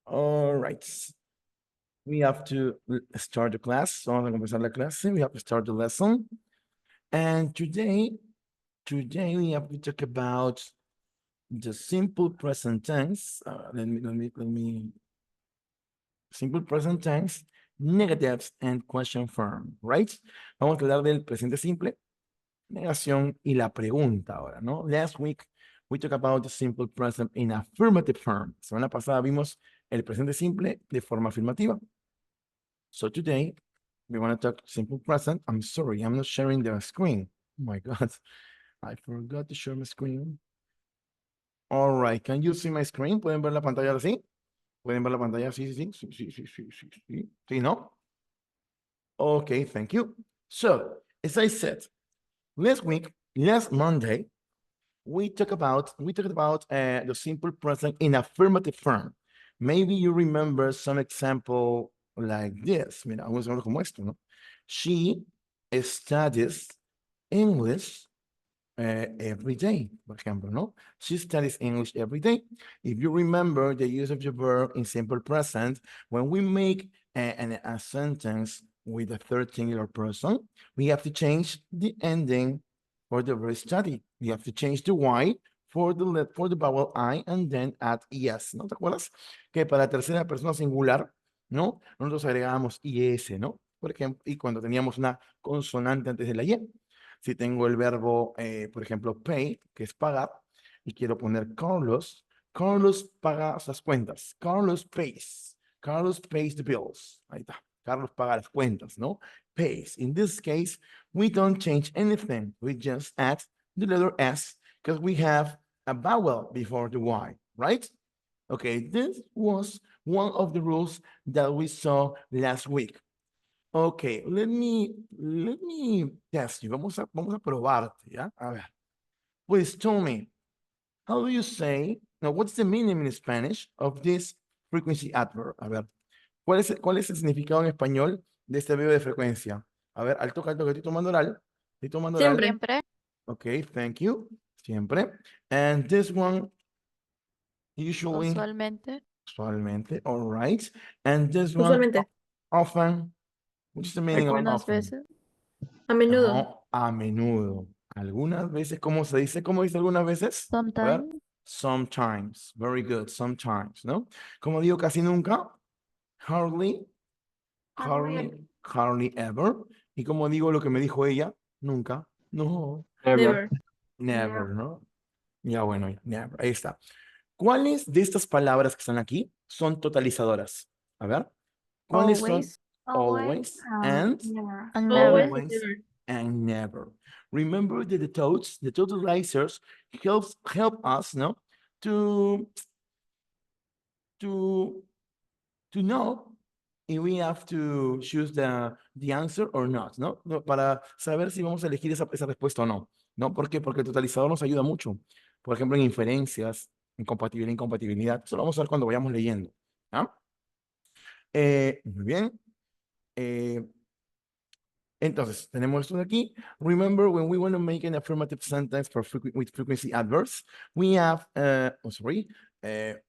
All right. We have to start the class. So vamos a comenzar la clase. We have to start the lesson. And today we have to talk about the simple present tense. Simple present tense, negatives, and question form, right? Vamos a hablar del presente simple, negación y la pregunta ahora, ¿no? Last week, we talked about the simple present in affirmative form. Semana pasada vimos el presente simple de forma afirmativa. So today, we want to talk simple present. I'm sorry, I'm not sharing the screen. Oh my God, I forgot to share my screen. All right, can you see my screen? ¿Pueden ver la pantalla ahora sí? ¿Pueden ver la pantalla? Sí, sí, sí, sí, sí, sí, sí, sí. ¿Sí, no? Okay, thank you. So, as I said, last Monday, we talked about the simple present in affirmative form. Maybe you remember some example like this. Mira, vamos a ver como esto, ¿no? She studies English every day, por ejemplo, ¿no? She studies English every day. If you remember the use of the verb in simple present, when we make a sentence with a third singular person, we have to change the ending for the verb study. We have to change the Y for the vowel I and then add ES, ¿no te acuerdas? Que para tercera persona singular, ¿no? Nosotros agregábamos IS, ¿no? Por ejemplo, y cuando teníamos una consonante antes de la Y. Si tengo el verbo, por ejemplo, pay, que es pagar, y quiero poner Carlos, Carlos paga las cuentas. Carlos pays the bills. Ahí está. Carlos paga las cuentas, ¿no? Pays. In this case, we don't change anything. We just add the letter S because we have a vowel before the Y, right? Okay, this was one of the rules that we saw last week. Okay, let me test you. Vamos a probarte, ¿ya? A ver. Please tell me, how do you say, now what's the meaning in Spanish of this frequency adverb? A ver, cuál es el significado en español de este verbo de frecuencia? A ver, al toque, estoy tomando oral. Estoy tomando oral. Siempre. Siempre. Okay, thank you. Siempre. And this one, usually, Usualmente. usualmente, all right. And this one, Usualmente. often. What is the meaning of Algunas often? veces. A menudo. No, a menudo. Algunas veces, ¿cómo se dice? ¿Cómo dice algunas veces? A ver. Sometimes. Sometimes. Very good. Sometimes, ¿no? Como digo, casi nunca. Hardly. Hardly ever. Y como digo lo que me dijo ella, nunca. No. Never. Never, ¿no? Ya bueno, never. Ahí está. ¿Cuáles de estas palabras que están aquí son totalizadoras? A ver. ¿Cuáles son? Always. Always and And Always never. and always never. and never. Remember that the totalizers help us, no, to to know if we have to choose the answer or not, ¿no? Para saber si vamos a elegir esa respuesta o no, ¿no? ¿Por qué? Porque el totalizador nos ayuda mucho. Por ejemplo, en inferencias, en compatibilidad, incompatibilidad. Eso lo vamos a ver cuando vayamos leyendo. ¿Ah? Muy bien. Entonces, tenemos esto de aquí. Remember, when we want to make an affirmative sentence with frequency adverbs, we have,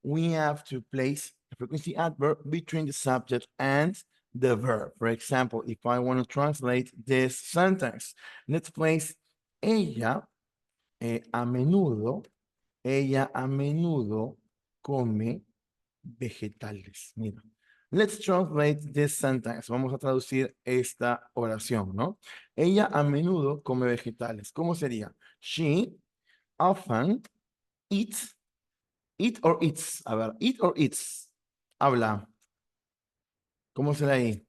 we have to place a frequency adverb between the subject and the verb. For example, if I want to translate this sentence, let's place ella a menudo come vegetales. Mira. Let's translate this sentence. Vamos a traducir esta oración, ¿no? Ella a menudo come vegetales. ¿Cómo sería? She often eats, eat or eats. A ver, eat or eats. Habla. ¿Cómo será ahí?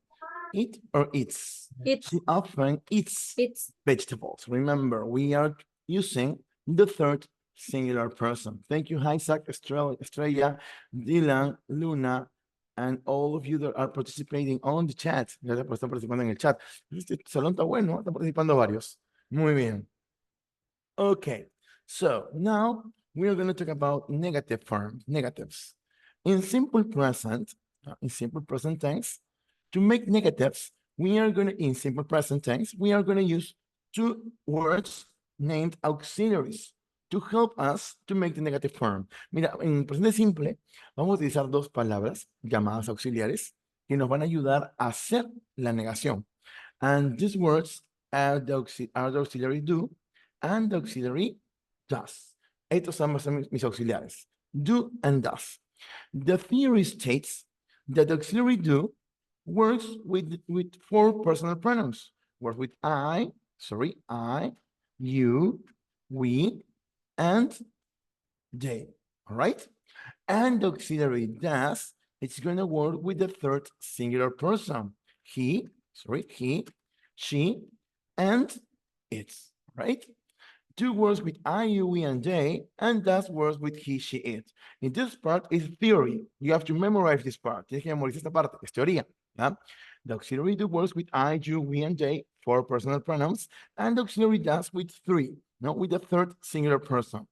Eat or eats. It's. She often eats It's. vegetables. Remember, we are using the third singular person. Thank you, Isaac, Estrella, Dylan, Luna, and all of you that are participating on the chat. Gracias por estar participando en el chat. Este salón está bueno, están participando varios. Muy bien. Okay, so now we are going to talk about negative forms, negatives. In simple present tense, to make negatives, we are going to, in simple present tense, we are going to use two words named auxiliaries. to help us to make the negative form. Mira, en presente simple vamos a utilizar dos palabras llamadas auxiliares que nos van a ayudar a hacer la negación. And these words are the auxiliary do and the auxiliary does. Estos son mis auxiliares, do and does. The theory states that the auxiliary do works with four personal pronouns. Works with I, you, we, and they. All right? And the auxiliary does, it's going to work with the third singular person. He, she, and it's, right? Do words with I, you, we, and they, and does words with he, she, it. In this part is theory. You have to memorize this part. Tienes que memorizar esta parte, es teoría. ¿Ya? The auxiliary do works with I, you, we, and they, four personal pronouns, and the auxiliary does with three, not with the third singular person.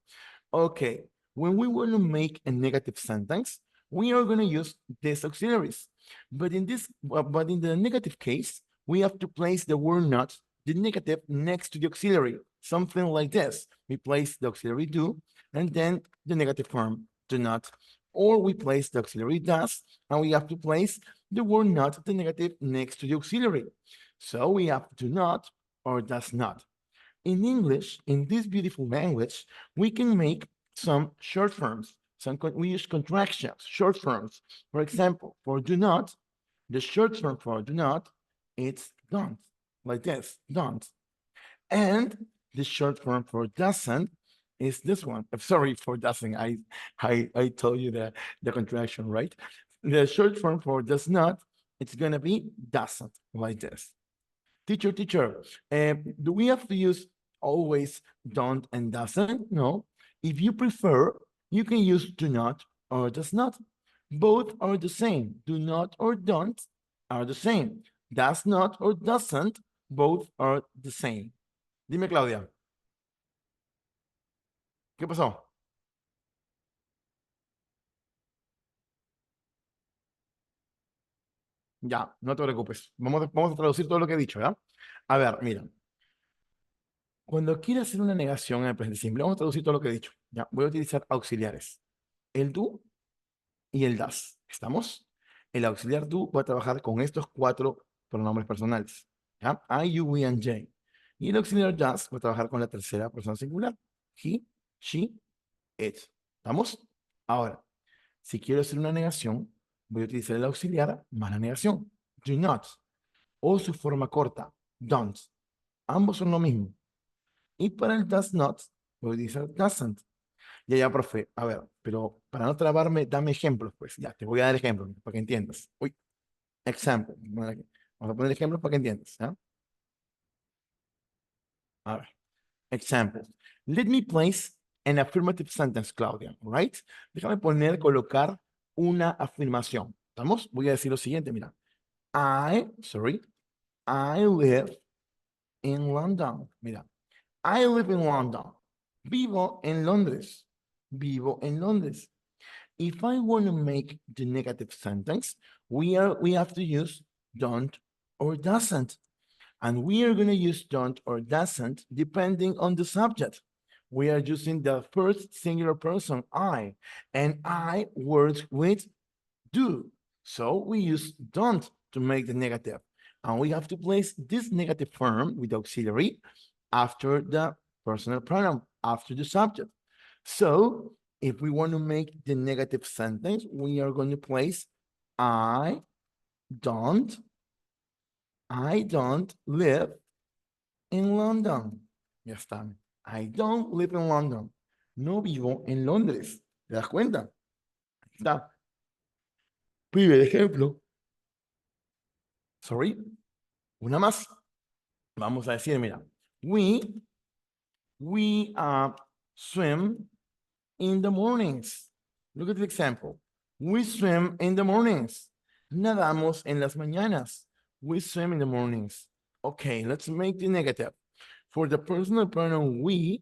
Okay, when we want to make a negative sentence, we are going to use these auxiliaries. But in the negative case, we have to place the word not, the negative, next to the auxiliary. Something like this. We place the auxiliary do, and then the negative form, do not. Or we place the auxiliary does, and we have to place the word not, the negative, next to the auxiliary. So we have do not or does not. In English, in this beautiful language, we can make some short forms. We use contractions, short forms. For example, for do not, the short form for do not, it's don't, like this, don't. And the short form for doesn't is this one. I'm sorry for doesn't. I told you the contraction, right? The short form for does not, it's gonna be doesn't, like this. Teacher, do we have to use always don't and doesn't? No. If you prefer, you can use do not or does not. Both are the same. Do not or don't are the same. Does not or doesn't, both are the same. Dime, Claudia, ¿qué pasó? Ya, no te preocupes. Vamos a traducir todo lo que he dicho, ¿ya? A ver, mira. Cuando quieras hacer una negación en el presente simple, vamos a traducir todo lo que he dicho. Ya, voy a utilizar auxiliares. El do y el das. ¿Estamos? El auxiliar do va a trabajar con estos cuatro pronombres personales. ¿Ya? I, you, we, and they. Y el auxiliar does va a trabajar con la tercera persona singular. He, she, it. ¿Estamos? Ahora, si quiero hacer una negación, voy a utilizar el auxiliar más la negación. Do not. O su forma corta. Don't. Ambos son lo mismo. Y para el does not, voy a utilizar doesn't. Ya, profe. A ver, pero para no trabarme, dame ejemplos, pues. Ya, te voy a dar ejemplos para que entiendas. Uy, example. Vamos a poner ejemplos para que entiendas. ¿Ya? A ver, examples. Let me place an affirmative sentence, Claudia, right? Déjame colocar una afirmación. ¿Estamos? Voy a decir lo siguiente, mira. I live in London. Mira, I live in London. Vivo en Londres. Vivo en Londres. If I want to make the negative sentence, we have to use don't or doesn't. And we are going to use don't or doesn't depending on the subject. We are using the first singular person, I, and I works with do. So we use don't to make the negative. And we have to place this negative form with auxiliary after the personal pronoun, after the subject. So if we want to make the negative sentence, we are going to place I don't, I don't live in London. Ya está. I don't live in London. No vivo en Londres. ¿Te das cuenta? Ahí está. Primer ejemplo. Sorry. Una más. Vamos a decir, mira. We swim in the mornings. Look at the example. We swim in the mornings. Nadamos en las mañanas. We swim in the mornings. Okay, let's make the negative. For the personal pronoun we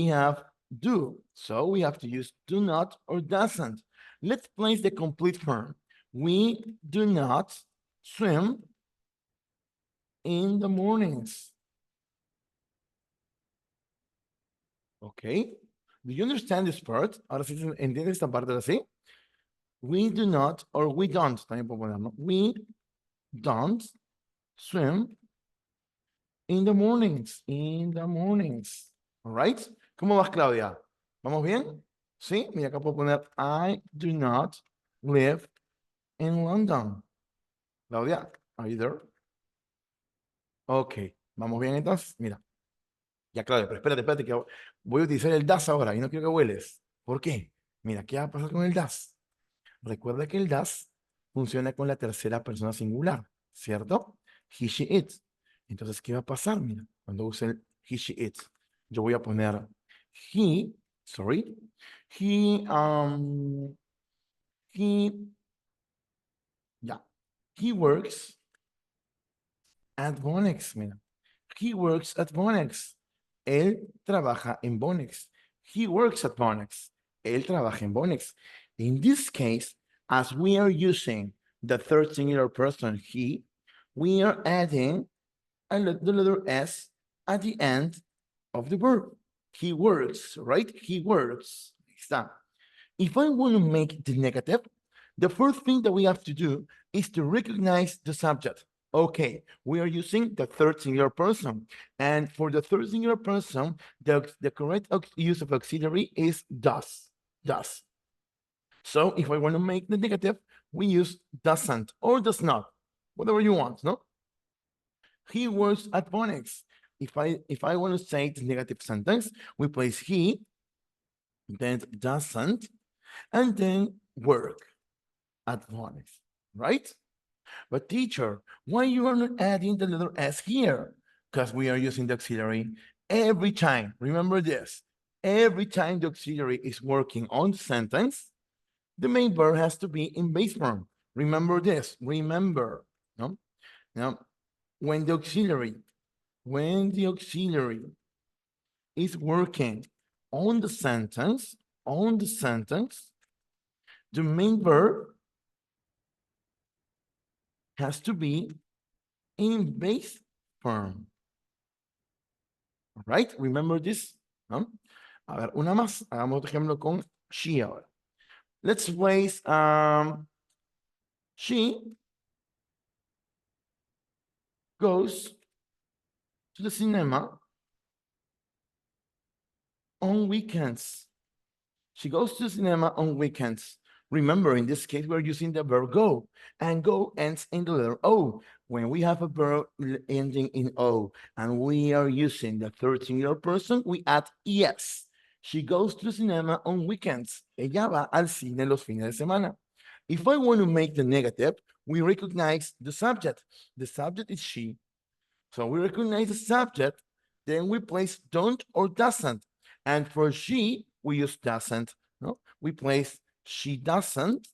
have do. So we have to use do not or doesn't. Let's place the complete form. We do not swim in the mornings. Okay. Do you understand this part? Ahora sí, ¿entiendes esta parte ahora sí? We do not, or we don't, también puedo ponerlo. We don't swim in the mornings. In the mornings. All right? ¿Cómo vas, Claudia? ¿Vamos bien? Sí, mira, acá puedo poner I do not live in London. Claudia, are you there? Ok, vamos bien entonces. Mira, ya Claudia, pero espérate, que voy a utilizar el das ahora y no quiero que hueles. ¿Por qué? Mira, ¿qué va a pasar con el das? Recuerda que el das funciona con la tercera persona singular, ¿cierto? He, she, it. Entonces, ¿qué va a pasar? Mira, cuando use el he, she, it, yo voy a poner he, sorry, he, he, ya, he works at Bonex, mira. He works at Bonex. Él trabaja en Bonex. He works at Bonex. Él trabaja en Bonex. In this case, as we are using the third singular person he, we are adding the letter S at the end of the verb. He works, right? He works. Está. If I want to make the negative, the first thing that we have to do is to recognize the subject. Okay, we are using the third singular person. And for the third singular person, the correct use of auxiliary is does. Does. So if I want to make the negative, we use doesn't or does not, whatever you want, no? He works at Bonex. If I want to say the negative sentence, we place he, then doesn't, and then work at Bonex, right? But teacher, why you are not adding the letter S here? Because we are using the auxiliary every time. Remember this. Every time the auxiliary is working on the sentence, the main verb has to be in base form. Remember this. Remember. No? Now, when the auxiliary is working on the sentence, the main verb has to be in base form. Right? Remember this? ¿No? A ver, una más. Hagamos otro ejemplo con she ahora. Let's place she goes to the cinema on weekends. She goes to the cinema on weekends. Remember, in this case, we're using the verb go, and go ends in the letter O. When we have a verb ending in O, and we are using the third singular person, we add es. She goes to the cinema on weekends. Ella va al cine los fines de semana. If I want to make the negative, we recognize the subject. The subject is she. So we recognize the subject, then we place don't or doesn't. And for she, we use doesn't. No? We place she doesn't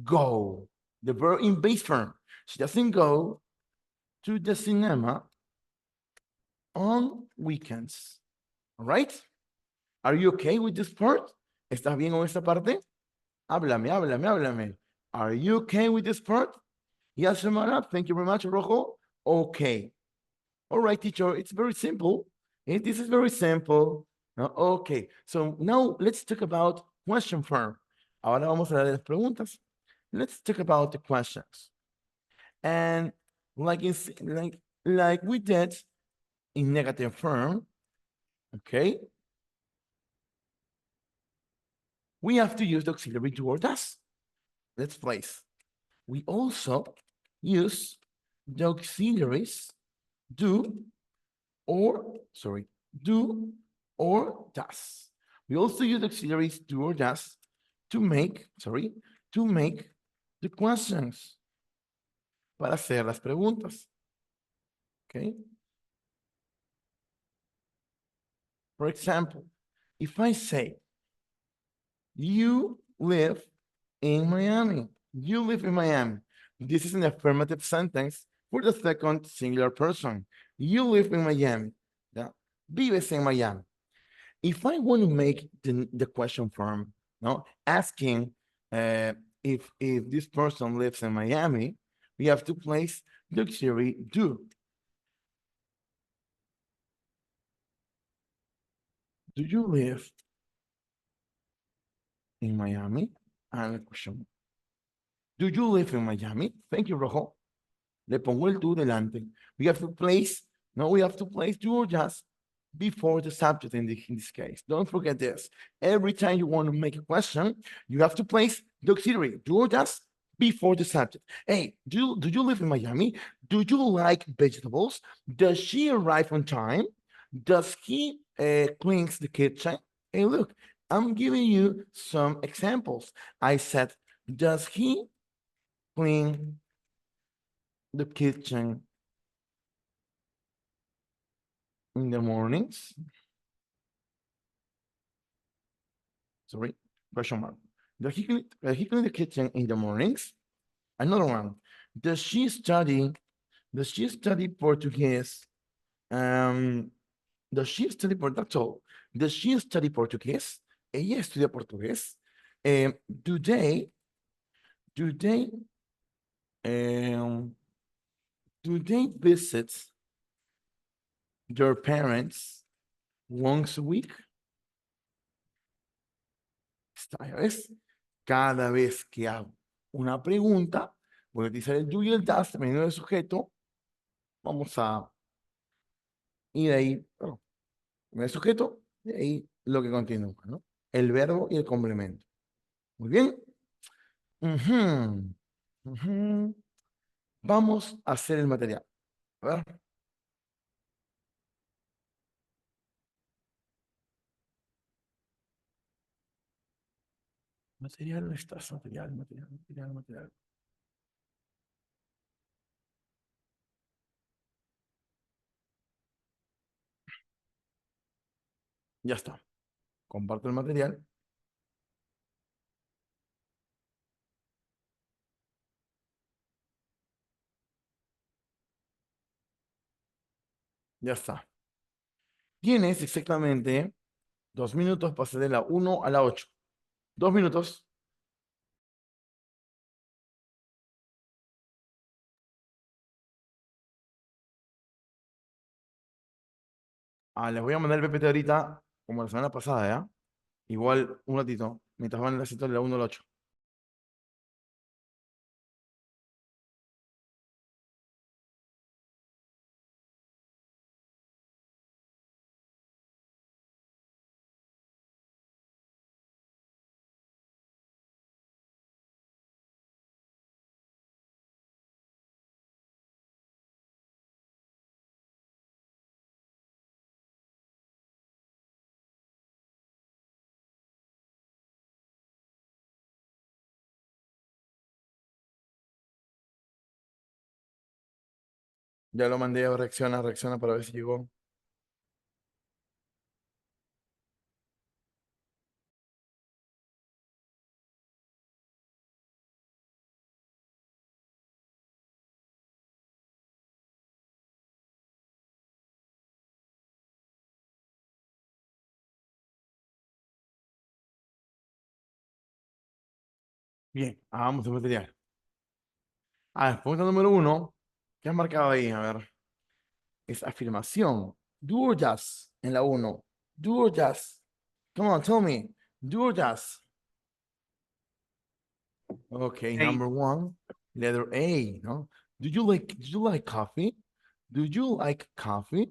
go. The verb in base form. She doesn't go to the cinema on weekends. All right? Are you okay with this part? ¿Estás bien con esta parte? Háblame. Are you okay with this part? Yes, Semana, thank you very much, Rojo. Okay. All right, teacher, it's very simple. This is very simple. Okay, so now let's talk about question form. Ahora vamos a hablar de las preguntas. Let's talk about the questions. And like we did in negative form, okay, we have to use the auxiliary do or does. Let's place. We also use the auxiliaries do or does. We also use auxiliaries do or does to make the questions, para hacer las preguntas. Okay. For example, if I say, you live in Miami. You live in Miami. This is an affirmative sentence for the second singular person. You live in Miami. Yeah. Vives en Miami. If I want to make the question form, no, asking if this person lives in Miami, we have to place the auxiliary do. Do you live in Miami? And a question. Do you live in Miami? Thank you, Rojo. Le pongo el do delante. We have to place, no, we have to place do or just before the subject in this case. Don't forget this. Every time you want to make a question, you have to place the auxiliary, do or just before the subject. Hey, do you live in Miami? Do you like vegetables? Does she arrive on time? Does he cleans the kitchen? Hey, look, I'm giving you some examples. I said, does he clean the kitchen in the mornings? Sorry, question mark. Does he clean the kitchen in the mornings? Another one. Does she study? Does she study Portuguese? Um, does she study that's all. Does she study Portuguese? Ella estudia portugués. Do do they um do they visit their parents once a week? Esta vez, cada vez que hago una pregunta, voy a utilizar el do y el does, dependiendo del sujeto. Vamos a ir ahí, bueno, el sujeto, y ahí lo que continúa, ¿no? El verbo y el complemento. Muy bien. Ujú, ujú. Vamos a hacer el material. A ver. Material, ¿dónde estás? Material, material, material, material. Ya está. Comparto el material. Ya está. Tienes exactamente 2 minutos, pasé de la 1 a la 8. 2 minutos. Les voy a mandar el PPT ahorita, como la semana pasada, ¿ya? Igual, un ratito, mientras van las citas de la 1 a la 8. Ya lo mandé, reacciona, reacciona para ver si llegó. Bien, hagamos el material. Punto número 1. ¿Qué has marcado ahí? A ver. Es afirmación. Do or does en la 1. Do or does. Come on, tell me. Do or does. Okay, A. number 1. Letter A, no? Do you like coffee? Do you like coffee?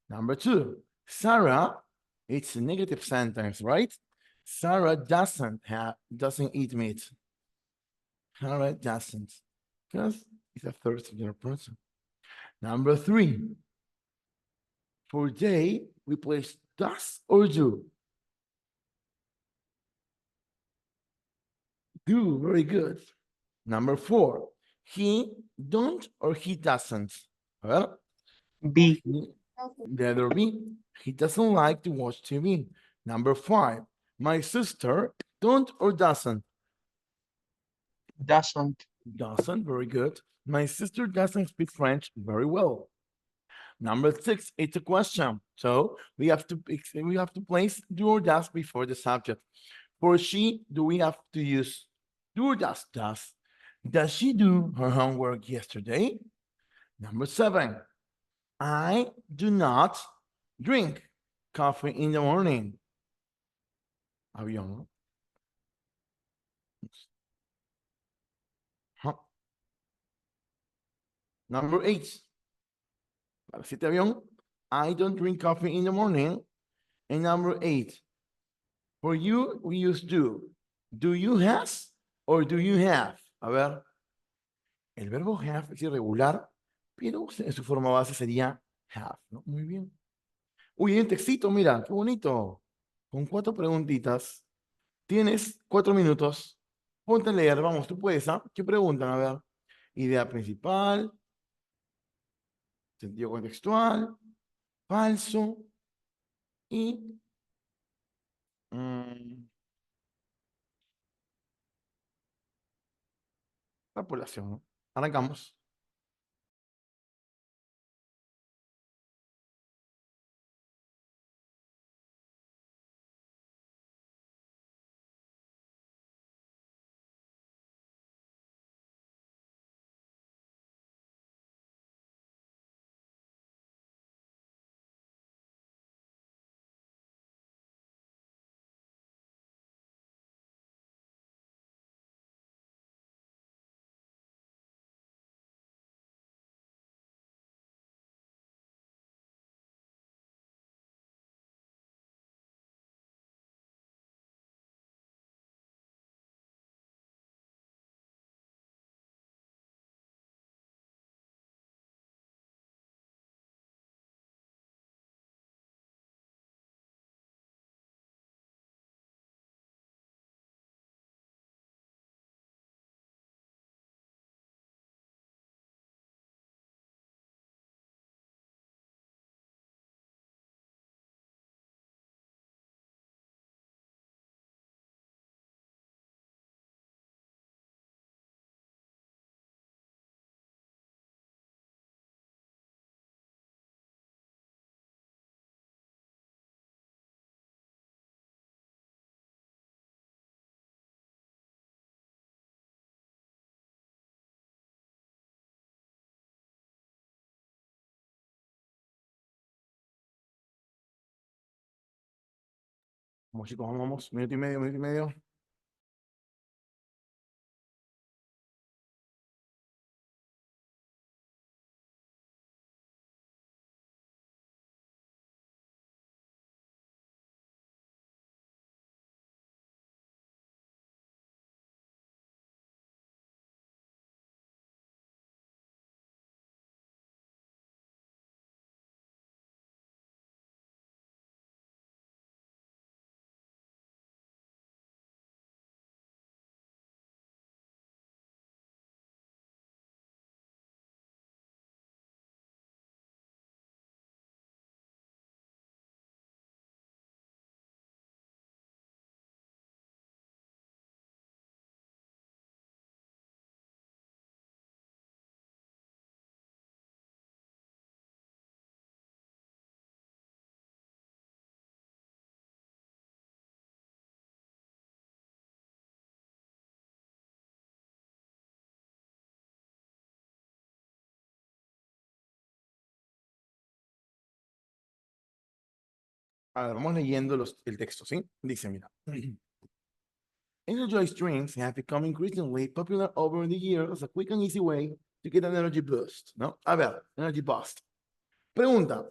Number 2. Sarah, it's a negative sentence, right? Sarah doesn't eat meat. Sarah doesn't. Because it's a third singular person. Number 3. For they, we place does or do. Do, very good. Number 4. He don't or he doesn't. Well, B. the other B. He doesn't like to watch TV. Number 5. My sister don't or doesn't. Doesn't. Doesn't, very good. My sister doesn't speak French very well. Number 6, it's a question. So we have to place do or does before the subject. For she, do we have to use do or does? Does she do her homework yesterday? Number 7, I do not drink coffee in the morning? Avión, ¿no? Huh. Number 8. Para 7 avión. I don't drink coffee in the morning. And number 8. For you, we use do. Do you has or do you have? A ver. El verbo have es irregular, pero en su forma base sería have, ¿no? Muy bien. Uy, hay un textito, mira, qué bonito. Con 4 preguntitas. Tienes 4 minutos. Ponte a leer, vamos, tú puedes, ¿ah? ¿Qué preguntan? A ver. Idea principal, sentido contextual, falso y mm, la población, ¿no? Arrancamos. Vamos, chicos, vamos, vamos. Minuto y medio, minuto y medio. A ver, vamos leyendo el texto, ¿sí? Dice, mira. Energy drinks have become increasingly popular over the years as a quick and easy way to get an energy boost, ¿no? A ver, energy boost. Pregunta,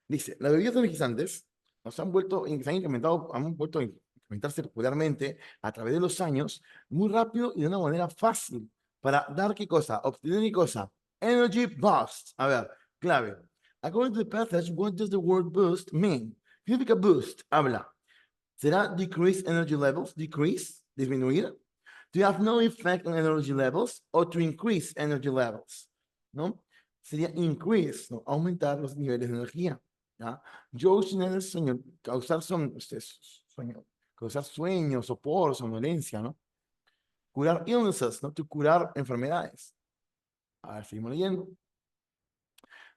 dice, las bebidas energizantes nos han vuelto, se han incrementado, han vuelto a incrementarse popularmente a través de los años, muy rápido y de una manera fácil, para dar qué cosa, obtener qué cosa, energy boost. A ver, clave. According to the passage, what does the word boost mean? ¿Qué significa boost? Habla. ¿Será decrease energy levels? Decrease, disminuir. To have no effect on energy levels or to increase energy levels, ¿no? Sería increase, ¿no? Aumentar los niveles de energía, ¿ya? Joe en el sueño, causar sueño, sopor, somnolencia, ¿no? Curar illnesses, ¿no? To curar enfermedades. A ver, seguimos leyendo.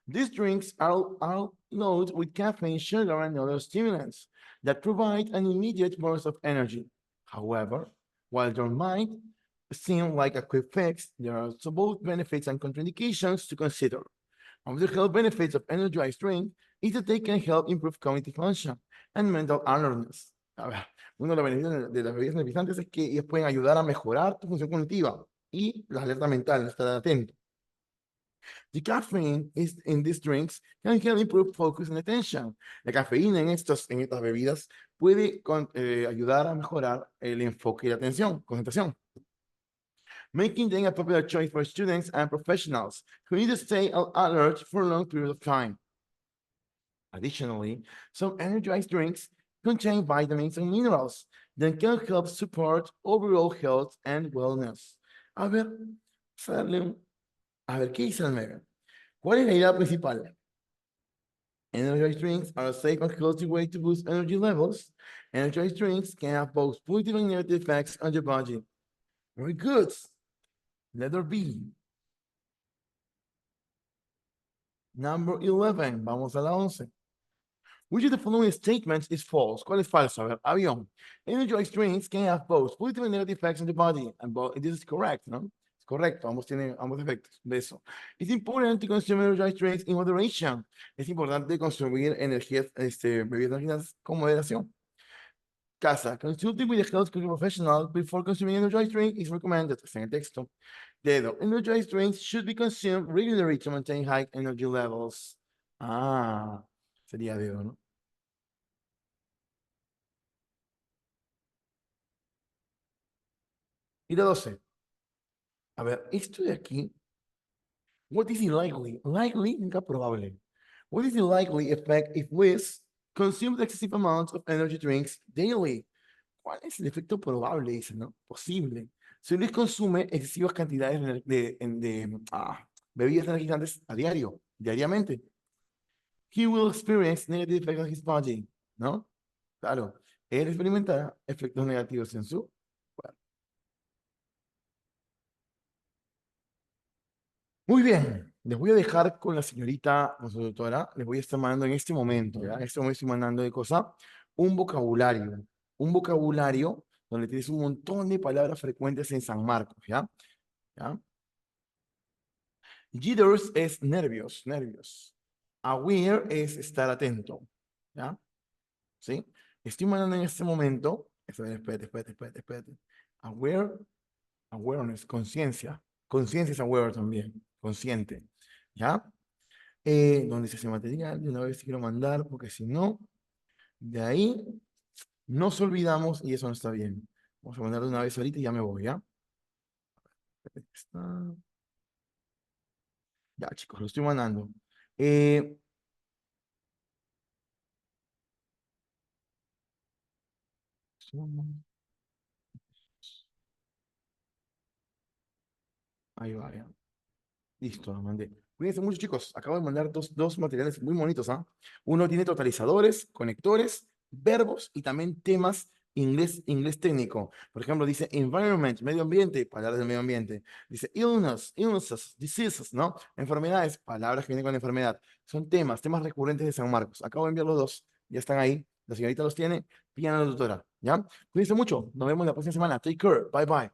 These drinks are loaded with caffeine, sugar, and other stimulants that provide an immediate burst of energy. However, while they might seem like a quick fix, there are also both benefits and contraindications to consider. One of the health benefits of energized drink is that they can help improve cognitive function and mental alertness. A ver, uno de los beneficios de las bebidas energizantes es que ellas pueden ayudar a mejorar tu función cognitiva y la alerta mental, estar atento. The caffeine is in these drinks can help improve focus and attention. La cafeína en estas bebidas puede ayudar a mejorar el enfoque y la atención, concentración, making them a popular choice for students and professionals who need to stay alert for a long period of time. Additionally, some energized drinks contain vitamins and minerals that can help support overall health and wellness. A ver, a ver, ¿qué dice el meme? ¿Cuál es la idea principal? Energized drinks are a safe and healthy way to boost energy levels. Energized drinks can have both positive and negative effects on your body. Very good. Letter B. Number 11. Vamos a la 11. Which of the following statements is false? ¿Cuál es falso? A ver, avión. Energized drinks can have both positive and negative effects on the body. And this is correct, ¿no? Es correcto, ambos tienen ambos efectos. De eso. It's important to consume energized drinks in moderation. Es importante consumir energías, bebidas energizantes con moderación. Casa. Consulting with a healthcare professional before consuming energized drink is recommended. Está en el texto. Dedo. Energized drinks should be consumed regularly to maintain high energy levels. Ah, sería dedo, ¿no? Y la 12. A ver, esto de aquí. What is the likely? Likely, nunca probable. What is the likely effect if Liz consumes excessive amounts of energy drinks daily? ¿Cuál es el efecto probable? Dice, ¿no? Posible. Si Luis consume excesivas cantidades bebidas energizantes a diario, diariamente, he will experience negative effects on his body, ¿no? Claro, él experimentará efectos negativos en su cuerpo. Muy bien, les voy a dejar con la señorita consultora, les voy a estar mandando en este momento, ¿ya? En este momento estoy mandando de cosa, un vocabulario donde tienes un montón de palabras frecuentes en San Marcos, ¿ya? ¿Ya? Jitters es nervios, nervios. Aware es estar atento, ¿ya? ¿Sí? Estoy mandando en este momento, espérate. Aware, awareness, conciencia. Conciencia es aware también, consciente, ¿ya? Donde se hace material, de una vez quiero mandar, porque si no, de ahí nos olvidamos y eso no está bien. Vamos a mandar de una vez ahorita y ya me voy, ¿ya? Está. Ya, chicos, lo estoy mandando. Eh, ahí va, ya. Listo, lo mandé. Cuídense mucho, chicos. Acabo de mandar dos materiales muy bonitos, ¿ah? Uno tiene totalizadores, conectores, verbos y también temas inglés técnico. Por ejemplo, dice environment, medio ambiente, palabras del medio ambiente. Dice illnesses, diseases, ¿no? Enfermedades, palabras que vienen con enfermedad. Son temas recurrentes de San Marcos. Acabo de enviar los dos. Ya están ahí. La señorita los tiene. Pidan a la doctora, ¿ya? Cuídense mucho. Nos vemos la próxima semana. Take care. Bye, bye.